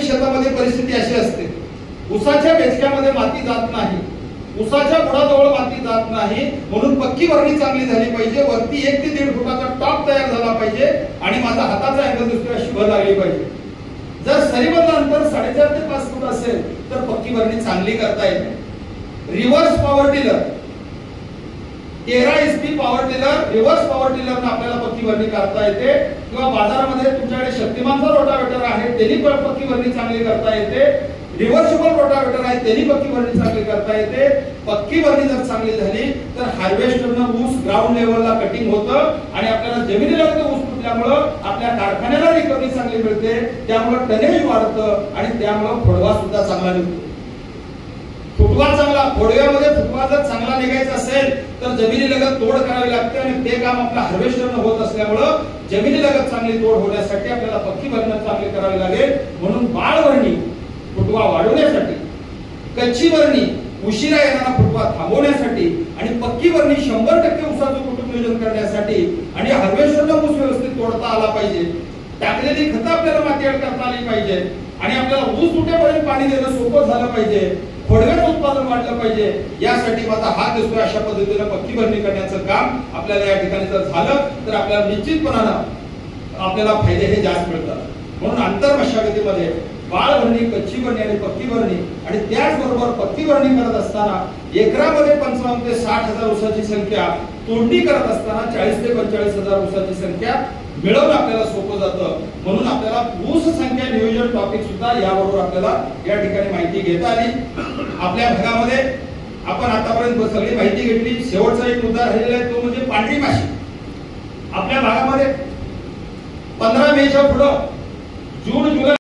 शेतामध्ये परिस्थिती अशी असते, ऊसाच्या बेचक्यामध्ये माती जात नाही, ऊसाच्या बुडाजवळ माती जात नाही, म्हणून पक्की भरणी चांगली झाली पाहिजे, वरती 1 ते 1.5 फुटाचा टॉप तयार झाला पाहिजे आणि माझा हाताचा अँगल दिसतोय अशी भर लागली पाहिजे. जर सरीमधलं अंतर 4.5 ते 5 फूट असेल तर पक्की भरणी चांगली करता येते. Reverse power tiller 13 HP power tiller, reverse power टिलरने आपल्याला पक्की भरणी करता येते. किंवा बाजारामध्ये तुमच्याकडे शक्तिमानचा रोटावेटर आहे, त्यांनी पक्की भरणी चांगली करता येते. रिव्हर्सिबल रोटावेटर आहे, त्यांनी पक्की भरणी चांगली करता येते. पक्की भरणी जर चांगली झाली तर हार्वेस्टरनं ऊस ग्राउंड लेवलला कटिंग होतं आणि आपल्याला जमिनीला ऊस तुटल्यामुळे आपल्या कारखान्याला रिकव्हरी चांगली मिळते, त्यामुळे टनेज वाढतं आणि त्यामुळे फुटवा सुद्धा चांगला निघतो. फुटवा चांगला, फोडव्यामध्ये फुटवा जर चांगला निघायचा असेल तर जमिनीलगत तोड करावी लागते आणि ते काम आपल्या हार्वेस्टरनं होत असल्यामुळं जमिनीलगत चांगली तोड होण्यासाठी आपल्याला पक्की भरणी चांगली करावी लागेल. म्हणून बाळ भरणी फुटवा वाढवण्यासाठी, कच्ची भरणी उशिरा येणारा फुटवा थांबवण्यासाठी आणि पक्की भरणी 100% ऊसाचं कुटुंब नियोजन करण्यासाठी आणि हार्वेस्टरनं ऊस व्यवस्थित तोडता आला पाहिजे, टाकलेली खतं आपल्याला मातीवर करता आली पाहिजे आणि आपल्याला ऊस तुटेपर्यंत पाणी देणं सोपं झालं पाहिजे, खोडव्याचं उत्पादन वाढलं पाहिजे. यासाठी माझा हात दिसतोय अशा पद्धतीने पक्की भरणी करण्याचं काम आपल्याला या ठिकाणी जर झालं तर आपल्याला निश्चितपणानं आपल्याला फायदे हे जास्त मिळतात. म्हणून आंतर मशागतीमध्ये बाळ भरणी, कच्ची भरणी आणि पक्की भरणी आणि त्याचबरोबर पक्की भरणी करत असताना एकरामध्ये 55 ते 60 हजार ऊसाची संख्या, तोडणी करत असताना 40 ते 45 हजार ऊसाची संख्या मिळवणं आपल्याला सोपं जातं. म्हणून आपल्याला ऊस संख्या नियोजन टॉपिक सुद्धा याबरोबर आपल्याला या ठिकाणी माहिती घेता आली. आपल्या भागामध्ये आपण आतापर्यंत सगळी माहिती घेतली. शेवटचा एक मुद्दा राहिलेला आहे तो म्हणजे पांढरी माशी. आपल्या भागामध्ये 15 मेच्या पुढे जून जुलै